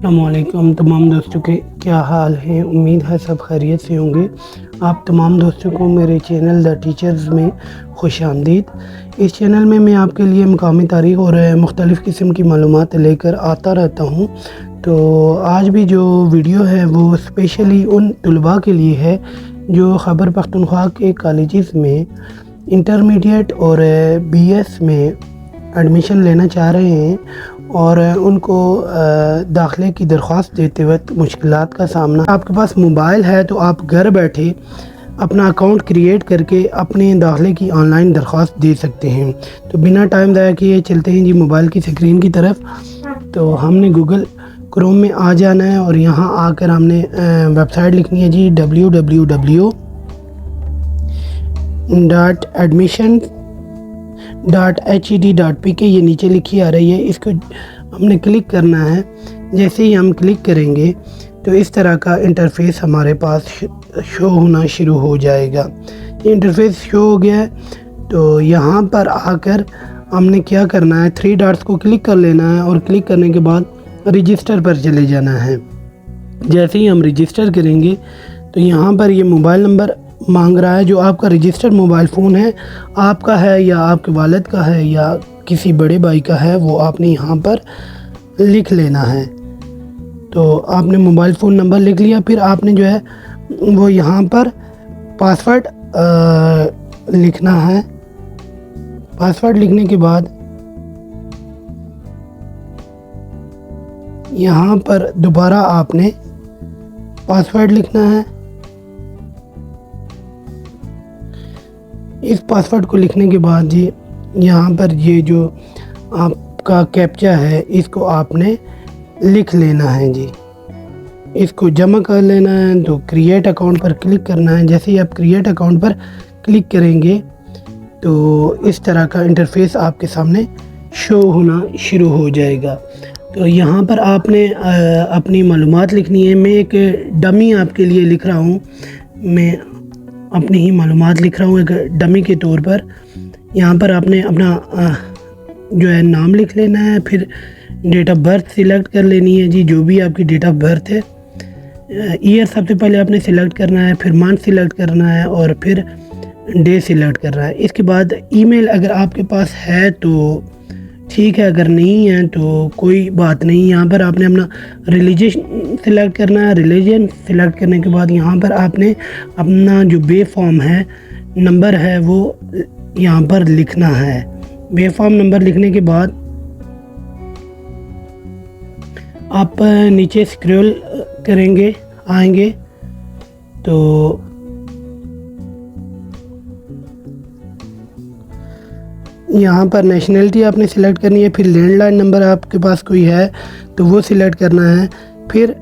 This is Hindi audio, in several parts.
अस्सलामुअलैकुम तमाम दोस्तों के क्या हाल है। उम्मीद है सब खैरियत से होंगे। आप तमाम दोस्तों को मेरे चैनल द टीचर्स में खुश आमदीद। इस चैनल में मैं आपके लिए मकामी तारीख़ और मुख्तलिफ़ किस्म की मालूमात लेकर आता रहता हूँ। तो आज भी जो वीडियो है वो स्पेशली उन तलबा के लिए है जो खैबर पख्तूनख्वा के कॉलेजेस में इंटरमीडिएट और बीएस में एडमिशन लेना चाह रहे हैं और उनको दाखिले की दरख्वास्त देते वक्त मुश्किलात का सामना। आपके पास मोबाइल है तो आप घर बैठे अपना अकाउंट क्रिएट करके अपने दाखिले की ऑनलाइन दरख्वास्त दे सकते हैं। तो बिना टाइम ज़ाया किए चलते हैं जी मोबाइल की स्क्रीन की तरफ। तो हमने गूगल क्रोम में आ जाना है और यहाँ आकर हमने वेबसाइट लिखनी है जी www.admission.hed.pk। ये नीचे लिखी आ रही है, इसको हमने क्लिक करना है। जैसे ही हम क्लिक करेंगे तो इस तरह का इंटरफेस हमारे पास शो होना शुरू हो जाएगा। ये इंटरफेस शो हो गया है। तो यहाँ पर आकर हमने क्या करना है, 3 डॉट्स को क्लिक कर लेना है और क्लिक करने के बाद रजिस्टर पर चले जाना है। जैसे ही हम रजिस्टर करेंगे तो यहाँ पर ये मोबाइल नंबर मांग रहा है जो आपका रजिस्टर्ड मोबाइल फ़ोन है, आपका है या आपके वालिद का है या किसी बड़े भाई का है, वो आपने यहाँ पर लिख लेना है। तो आपने मोबाइल फ़ोन नंबर लिख लिया, फिर आपने जो है वो यहाँ पर पासवर्ड लिखना है। पासवर्ड लिखने के बाद यहाँ पर दोबारा आपने पासवर्ड लिखना है। इस पासवर्ड को लिखने के बाद जी यहाँ पर ये जो आपका कैप्चा है इसको आपने लिख लेना है जी, इसको जमा कर लेना है। तो क्रिएट अकाउंट पर क्लिक करना है। जैसे ही आप क्रिएट अकाउंट पर क्लिक करेंगे तो इस तरह का इंटरफेस आपके सामने शो होना शुरू हो जाएगा। तो यहाँ पर आपने अपनी मालूमात लिखनी है। मैं एक डमी आपके लिए लिख रहा हूँ, मैं अपनी ही मालूमात लिख रहा हूँ एक डमी के तौर पर। यहाँ पर आपने अपना जो है नाम लिख लेना है, फिर डेट ऑफ बर्थ सिलेक्ट कर लेनी है जी, जो भी आपकी डेट ऑफ बर्थ है। ईयर सबसे पहले आपने सिलेक्ट करना है, फिर मंथ सिलेक्ट करना है और फिर डे सिलेक्ट करना है। इसके बाद ईमेल अगर आपके पास है तो ठीक है, अगर नहीं है तो कोई बात नहीं। यहाँ पर आपने अपना रिलीजन सिलेक्ट करना है। रिलीजन सिलेक्ट करने के बाद यहाँ पर आपने अपना जो बे फॉर्म है नंबर है वो यहाँ पर लिखना है। बे फॉर्म नंबर लिखने के बाद आप नीचे स्क्रॉल करेंगे आएंगे तो यहाँ पर नेशनलिटी आपने सिलेक्ट करनी है, फिर लैंडलाइन नंबर आपके पास कोई है तो वो सिलेक्ट करना है, फिर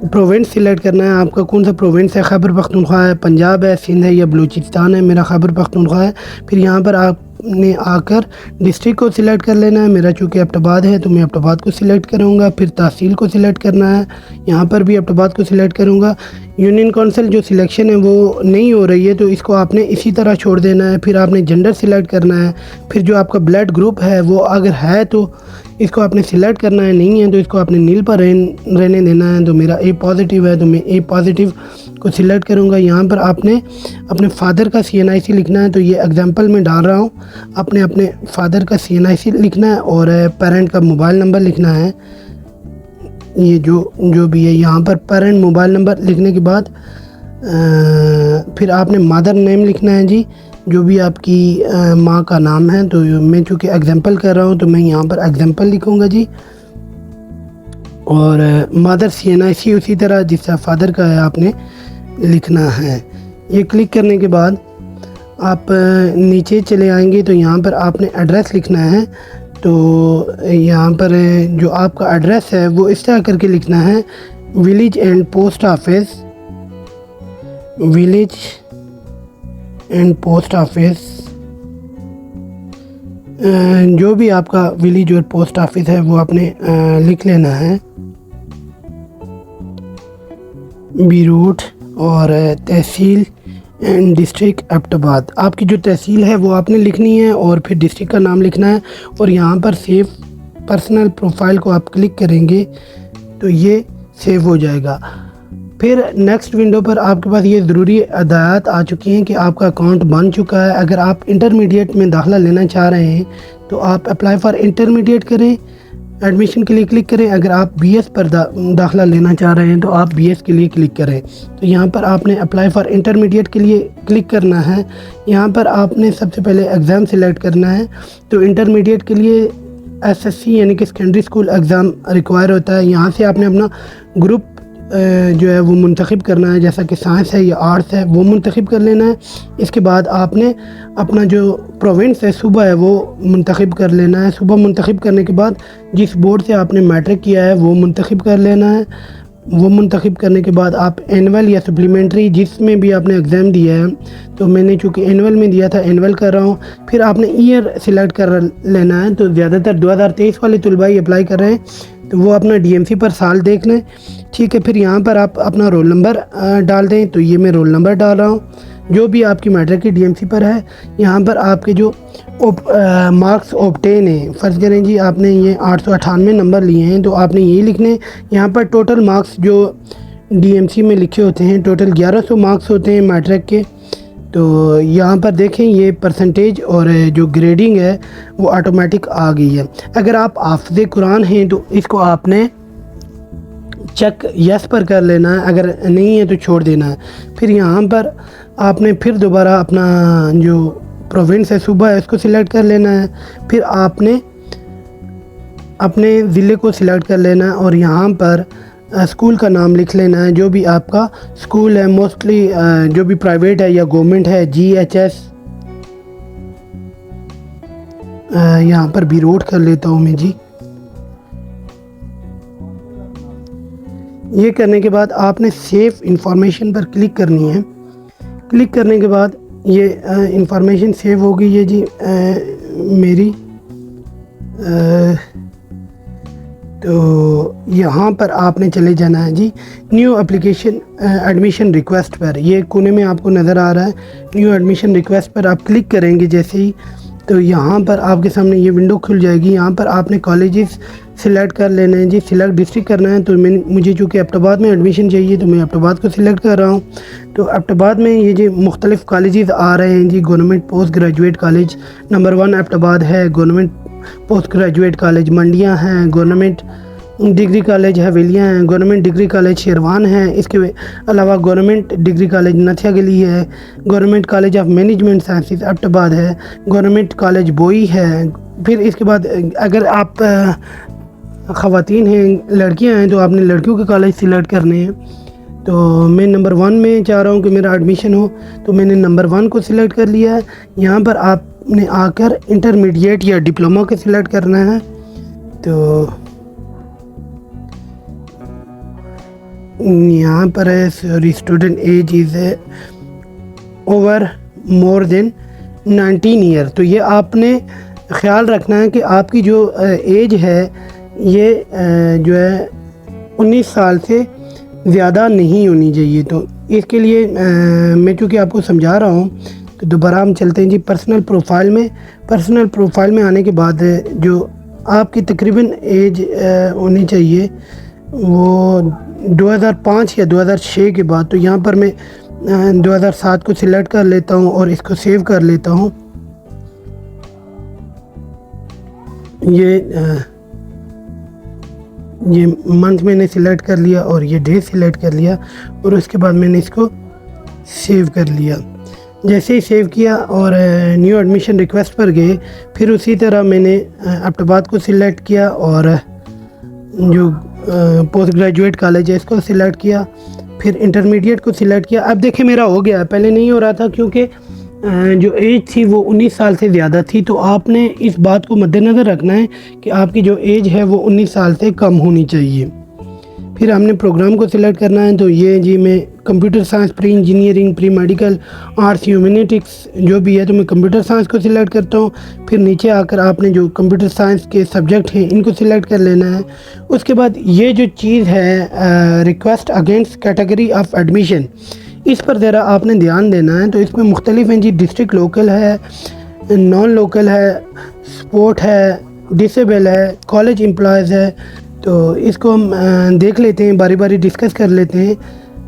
प्रोविंस सिलेक्ट करना है। आपका कौन सा प्रोविंस है, खैबर पख्तूनख्वा है, पंजाब है, सिंध है या बलूचिस्तान है। मेरा खैबर पख्तूनख्वा है। फिर यहाँ पर आपने आकर डिस्ट्रिक्ट को सिलेक्ट कर लेना है। मेरा चूँकि एबटाबाद है तो मैं एबटाबाद को सिलेक्ट करूँगा। फिर तहसील को सिलेक्ट करना है, यहाँ पर भी एबटाबाद को सिलेक्ट करूँगा। यूनियन काउंसिल जो सिलेक्शन है वो नहीं हो रही है तो इसको आपने इसी तरह छोड़ देना है। फिर आपने जेंडर सिलेक्ट करना है। फिर जो आपका ब्लड ग्रुप है वो अगर है तो इसको आपने सिलेक्ट करना है, नहीं है तो इसको आपने नील पर रहने देना है। तो मेरा ए पॉजिटिव है तो मैं ए पॉजिटिव को सिलेक्ट करूँगा। यहाँ पर आपने अपने फादर का CNIC लिखना है। तो ये एग्जांपल में डाल रहा हूँ, अपने फादर का CNIC लिखना है और पेरेंट का मोबाइल नंबर लिखना है। ये जो भी है यहाँ पर पेरेंट मोबाइल नंबर लिखने के बाद फिर आपने मदर नेम लिखना है जी, जो भी आपकी माँ का नाम है। तो मैं चूँकि एग्जांपल कर रहा हूँ तो मैं यहाँ पर एग्जांपल लिखूँगा जी। और मदर CNIC उसी तरह जिस तरह फादर का है आपने लिखना है। ये क्लिक करने के बाद आप नीचे चले आएंगे तो यहाँ पर आपने एड्रेस लिखना है। तो यहाँ पर जो आपका एड्रेस है वो इस तरह करके लिखना है, village and post office, village and post office. जो भी आपका विलेज और पोस्ट ऑफिस है वो आपने लिख लेना है। बीरूट और तहसील एंड डिस्ट्रिक्ट एबटाबाद, आपकी जो तहसील है वो आपने लिखनी है और फिर डिस्ट्रिक्ट का नाम लिखना है और यहाँ पर सेव पर्सनल प्रोफाइल को आप क्लिक करेंगे तो ये सेव हो जाएगा। फिर नेक्स्ट विंडो पर आपके पास ये ज़रूरी हदायत आ चुकी हैं कि आपका अकाउंट बन चुका है। अगर आप इंटरमीडिएट में दाखिला लेना चाह रहे हैं तो आप अप्लाई फॉर इंटरमीडिएट करें, एडमिशन के लिए क्लिक करें। अगर आप बीएस पर दाखिला लेना चाह रहे हैं तो आप बीएस के लिए क्लिक करें। तो यहाँ पर आपने अप्लाई फॉर इंटरमीडिएट के लिए क्लिक करना है। यहाँ पर आपने सबसे पहले एग्ज़ाम सेलेक्ट करना है। तो इंटरमीडिएट के लिए एसएससी यानी कि सेकेंडरी स्कूल एग्ज़ाम रिक्वायर होता है। यहाँ से आपने अपना ग्रुप जो है वो मुंतखब करना है, जैसा कि साइंस है या आर्ट्स है वो मुंतखब कर लेना है। इसके बाद आपने अपना जो प्रोविंस है सूबा है वो मुंतखब कर लेना है। सूबा मुंतखब करने के बाद जिस बोर्ड से आपने मैट्रिक किया है वो मुंतखब कर लेना है। वो मुंतखब करने के बाद आप एनुअल या सप्लीमेंट्री जिसमें भी आपने एग्ज़ाम दिया है, तो मैंने चूँकि एनुअल में दिया था एनुअल कर रहा हूँ। फिर आपने ईयर सिलेक्ट कर लेना है। तो ज़्यादातर 2023 वाले तलबा ही अप्लाई कर रहे हैं, तो वो अपना डीएमसी पर साल देख लें। ठीक है, फिर यहाँ पर आप अपना रोल नंबर डाल दें। तो ये मैं रोल नंबर डाल रहा हूँ जो भी आपकी मैट्रिक की डीएमसी पर है। यहाँ पर आपके जो मार्क्स ऑब्टेन हैं, फ़र्ज़ करें जी आपने ये 898 नंबर लिए हैं तो आपने यही लिखने। यहाँ पर टोटल मार्क्स जो डीएमसी में लिखे होते हैं टोटल 1100 मार्क्स होते हैं मैट्रिक के। तो यहाँ पर देखें ये परसेंटेज और जो ग्रेडिंग है वो ऑटोमेटिक आ गई है। अगर आप हाफ़िज़ कुरान हैं तो इसको आपने चेक यस पर कर लेना है, अगर नहीं है तो छोड़ देना है। फिर यहाँ पर आपने फिर दोबारा अपना जो प्रोविंस है सूबा है उसको सिलेक्ट कर लेना है। फिर आपने अपने ज़िले को सिलेक्ट कर लेना है और यहाँ पर स्कूल का नाम लिख लेना है जो भी आपका स्कूल है। मोस्टली जो भी प्राइवेट है या गवर्नमेंट है, GHS यहाँ पर भी रोड कर लेता हूँ मैं जी। ये करने के बाद आपने सेव इंफॉर्मेशन पर क्लिक करनी है। क्लिक करने के बाद ये इंफॉर्मेशन सेव हो गई है जी मेरी। तो यहाँ पर आपने चले जाना है जी न्यू एप्लीकेशन एडमिशन रिक्वेस्ट पर। ये कोने में आपको नज़र आ रहा है न्यू एडमिशन रिक्वेस्ट पर आप क्लिक करेंगे जैसे ही, तो यहाँ पर आपके सामने ये विंडो खुल जाएगी। यहाँ पर आपने कॉलेजेस सिलेक्ट कर लेने हैं जी। सिलेक्ट डिस्ट्रिक्ट करना है। तो मुझे चूँकि एबटाबाद में एडमिशन चाहिए तो मैं एबटाबाद को सिलेक्ट कर रहा हूँ। तो एबटाबाद में ये जो मुख्तलिफ़ कॉलेजेस आ रहे हैं जी, government post graduate college number 1 Abbottabad है, government post graduate college Mandian हैं, गवर्नमेंट डिग्री कॉलेज हवेलियाँ हैं, गवर्नमेंट डिग्री कॉलेज शेरवान है, इसके अलावा गवर्नमेंट डिग्री कॉलेज नथिया गली है, government college of management sciences Abbottabad है, गवर्नमेंट कॉलेज बोई है। फिर इसके बाद अगर आप ख़वातीन हैं, लड़कियां हैं, तो आपने लड़कियों के कॉलेज सिलेक्ट करने हैं। तो मैं नंबर 1 में चाह रहा हूँ कि मेरा एडमिशन हो, तो मैंने नंबर 1 को सिलेक्ट कर लिया है। यहाँ पर आपने आकर इंटरमीडिएट या डिप्लोमा को सिलेक्ट करना है। तो यहाँ पर है sorry student age is over more than 19 year. तो ये आपने ख़्याल रखना है कि आपकी जो एज है ये जो है 19 साल से ज़्यादा नहीं होनी चाहिए। तो इसके लिए मैं चूँकि आपको समझा रहा हूँ तो दोबारा हम चलते हैं जी पर्सनल प्रोफाइल में। पर्सनल प्रोफाइल में आने के बाद जो आपकी तकरीबन एज होनी चाहिए वो 2005 या 2006 के बाद। तो यहाँ पर मैं 2007 को सिलेक्ट कर लेता हूँ और इसको सेव कर लेता हूँ। ये मंथ मैंने सिलेक्ट कर लिया और ये डे सिलेक्ट कर लिया और उसके बाद मैंने इसको सेव कर लिया। जैसे ही सेव किया और न्यू एडमिशन रिक्वेस्ट पर गए, फिर उसी तरह मैंने एबटाबाद को सिलेक्ट किया और जो पोस्ट ग्रेजुएट कॉलेज है इसको सिलेक्ट किया, फिर इंटरमीडिएट को सिलेक्ट किया। अब देखें मेरा हो गया, पहले नहीं हो रहा था क्योंकि जो एज थी वो 19 साल से ज़्यादा थी। तो आपने इस बात को मद्देनज़र रखना है कि आपकी जो एज है वो 19 साल से कम होनी चाहिए। फिर हमने प्रोग्राम को सिलेक्ट करना है। तो ये जी मैं computer science, pre engineering, pre medical, arts, humanities जो भी है तो मैं कंप्यूटर साइंस को सिलेक्ट करता हूँ। फिर नीचे आकर आपने जो कंप्यूटर साइंस के सब्जेक्ट हैं इनको सिलेक्ट कर लेना है। उसके बाद ये जो चीज़ है request against category of admission, इस पर ज़रा आपने ध्यान देना है। तो इसमें मुख्तलिफ हैं जी, डिस्ट्रिक्ट लोकल है, नॉन लोकल है, स्पोर्ट है, डिसेबल है, कॉलेज एम्प्लॉयज़ है। तो इसको हम देख लेते हैं, बारी बारी डिस्कस कर लेते हैं।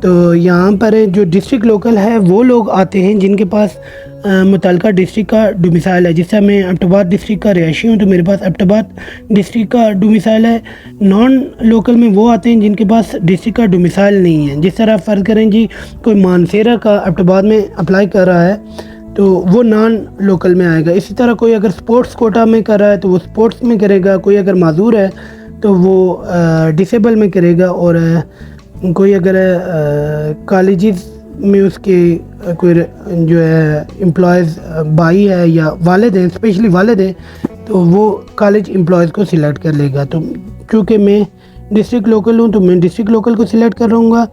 तो यहाँ पर जो डिस्ट्रिक्ट लोकल है वो लोग आते हैं जिनके पास मुतल्लिका डिस्ट्रिक्ट का डोमिसाइल है। जैसे मैं एबटाबाद डिस्ट्रिक्ट का रिहायशी हूँ तो मेरे पास एबटाबाद डिस्ट्रिक्ट का डोमिसाइल है। नॉन लोकल में वो आते हैं जिनके पास डिस्ट्रिक्ट का डोमिसाइल नहीं है। जिस तरह फ़र्ज़ करें जी कोई मानसेरा का एबटाबाद में अप्लाई कर रहा है तो वो नॉन लोकल में आएगा। इसी तरह कोई अगर स्पोर्ट्स कोटा में कर रहा है तो वो स्पोर्ट्स में करेगा। कोई अगर माजूर है तो वो डिसेबल में करेगा। और कोई अगर कॉलेजेस में उसके कोई जो है एम्प्लॉयज़ भाई है या वालिद हैं, स्पेशली वालिद हैं, तो वो कॉलेज एम्प्लॉयज़ को सिलेक्ट कर लेगा। तो चूँकि मैं डिस्ट्रिक्ट लोकल हूँ तो मैं डिस्ट्रिक्ट लोकल को सिलेक्ट कर रहूँगा।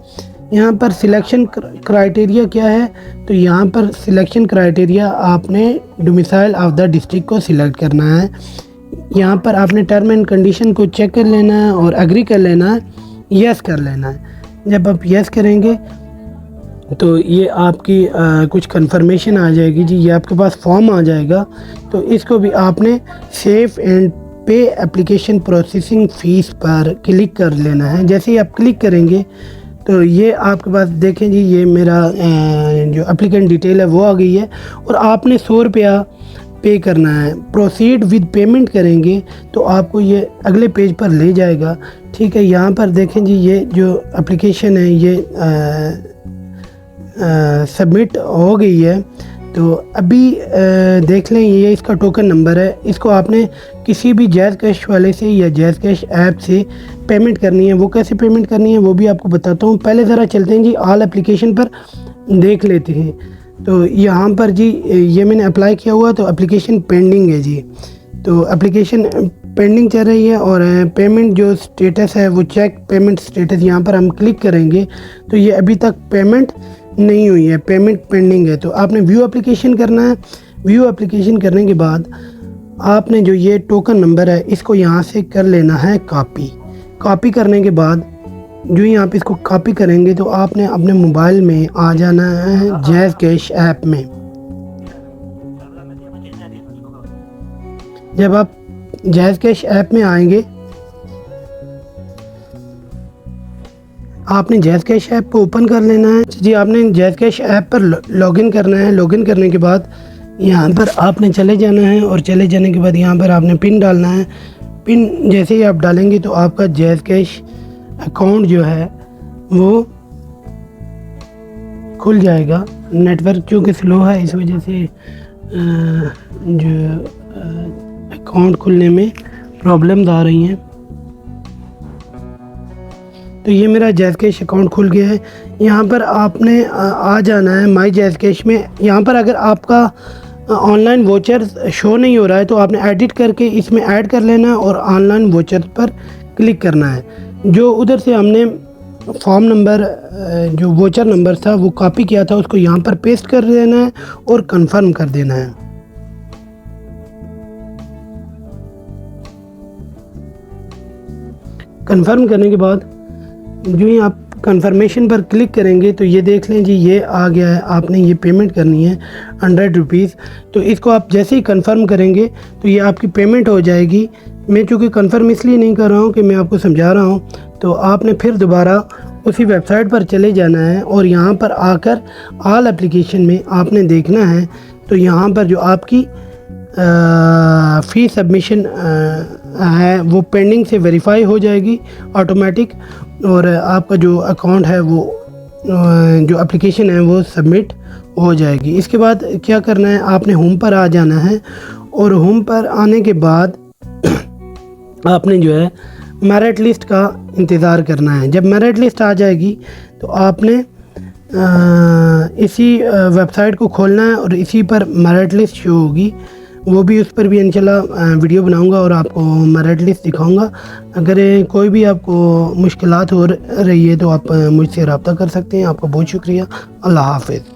यहाँ पर सिलेक्शन क्राइटेरिया क्या है, तो यहाँ पर सिलेक्शन क्राइटेरिया आपने डोमिसाइल ऑफ द डिस्ट्रिक्ट को सिलेक्ट करना है। यहाँ पर आपने टर्म एंड कंडीशन को चेक कर लेना है और एग्री कर लेना है, यस कर लेना है। जब आप यस करेंगे तो ये आपकी कुछ कंफर्मेशन आ जाएगी जी, ये आपके पास फॉर्म आ जाएगा। तो इसको भी आपने सेव एंड पे एप्लीकेशन प्रोसेसिंग फ़ीस पर क्लिक कर लेना है। जैसे ही आप क्लिक करेंगे तो ये आपके पास देखें जी, ये मेरा जो एप्लीकेंट डिटेल है वो आ गई है और आपने 100 रुपया पे करना है। प्रोसीड विद पेमेंट करेंगे तो आपको ये अगले पेज पर ले जाएगा। ठीक है, यहाँ पर देखें जी, ये जो एप्लीकेशन है ये सबमिट हो गई है। तो अभी देख लें, ये इसका टोकन नंबर है। इसको आपने किसी भी जैज़ कैश वाले से या जैज़ कैश ऐप से पेमेंट करनी है। वो कैसे पेमेंट करनी है वो भी आपको बताता हूँ। पहले ज़रा चलते हैं जी, ऑल एप्लीकेशन पर देख लेते हैं। तो यहाँ पर जी ये मैंने अप्लाई किया हुआ, तो एप्लीकेशन पेंडिंग है जी। तो एप्लीकेशन पेंडिंग चल रही है और पेमेंट जो स्टेटस है वो चेक पेमेंट स्टेटस, यहाँ पर हम क्लिक करेंगे तो ये अभी तक पेमेंट नहीं हुई है, पेमेंट पेंडिंग है। तो आपने व्यू एप्लीकेशन करना है। व्यू एप्लीकेशन करने के बाद आपने जो ये टोकन नंबर है इसको यहाँ से कर लेना है कॉपी। कॉपी करने के बाद जो ही आप इसको कॉपी करेंगे तो आपने अपने मोबाइल में आ जाना है जैज़ कैश ऐप में। जब आप जैज़ कैश ऐप में आएंगे आपने जैज़ कैश ऐप को ओपन कर लेना है जी। आपने जैज़ कैश ऐप पर लॉगिन करना है। लॉगिन करने के बाद यहाँ पर आपने चले जाना है और चले जाने के बाद यहाँ पर आपने पिन डालना है। पिन जैसे ही आप डालेंगे तो आपका जैज़ कैश अकाउंट जो है वो खुल जाएगा। नेटवर्क चूँकि स्लो है इस वजह से जो अकाउंट खुलने में प्रॉब्लम्स आ रही हैं। तो ये मेरा जैज़ कैश अकाउंट खुल गया है। यहाँ पर आपने आ जाना है माई जैज़ कैश में। यहाँ पर अगर आपका ऑनलाइन वोचर शो नहीं हो रहा है तो आपने एडिट करके इसमें ऐड कर लेना है और ऑनलाइन वोचर पर क्लिक करना है। जो उधर से हमने फॉर्म नंबर जो वोचर नंबर था वो कॉपी किया था उसको यहाँ पर पेस्ट कर देना है और कंफर्म कर देना है। कंफर्म करने के बाद जो ही आप कंफर्मेशन पर क्लिक करेंगे तो ये देख लें जी, ये आ गया है। आपने ये पेमेंट करनी है 100 रुपीज़। तो इसको आप जैसे ही कंफर्म करेंगे तो ये आपकी पेमेंट हो जाएगी। मैं चूँकि कंफर्म इसलिए नहीं कर रहा हूँ कि मैं आपको समझा रहा हूँ, तो आपने फिर दोबारा उसी वेबसाइट पर चले जाना है और यहाँ पर आकर ऑल एप्लीकेशन में आपने देखना है। तो यहाँ पर जो आपकी फ़ी सबमिशन है वो पेंडिंग से वेरीफाई हो जाएगी ऑटोमेटिक और आपका जो अकाउंट है वो जो एप्लीकेशन है वो सबमिट हो जाएगी। इसके बाद क्या करना है, आपने होम पर आ जाना है और होम पर आने के बाद आपने जो है मेरिट लिस्ट का इंतज़ार करना है। जब मेरिट लिस्ट आ जाएगी तो आपने इसी वेबसाइट को खोलना है और इसी पर मेरिट लिस्ट शो होगी। वो भी उस पर भी इंशाल्लाह वीडियो बनाऊंगा और आपको मेरिट लिस्ट दिखाऊंगा। अगर कोई भी आपको मुश्किलात हो रही है तो आप मुझसे रब्ता कर सकते हैं। आपका बहुत शुक्रिया। अल्लाह हाफ़िज़।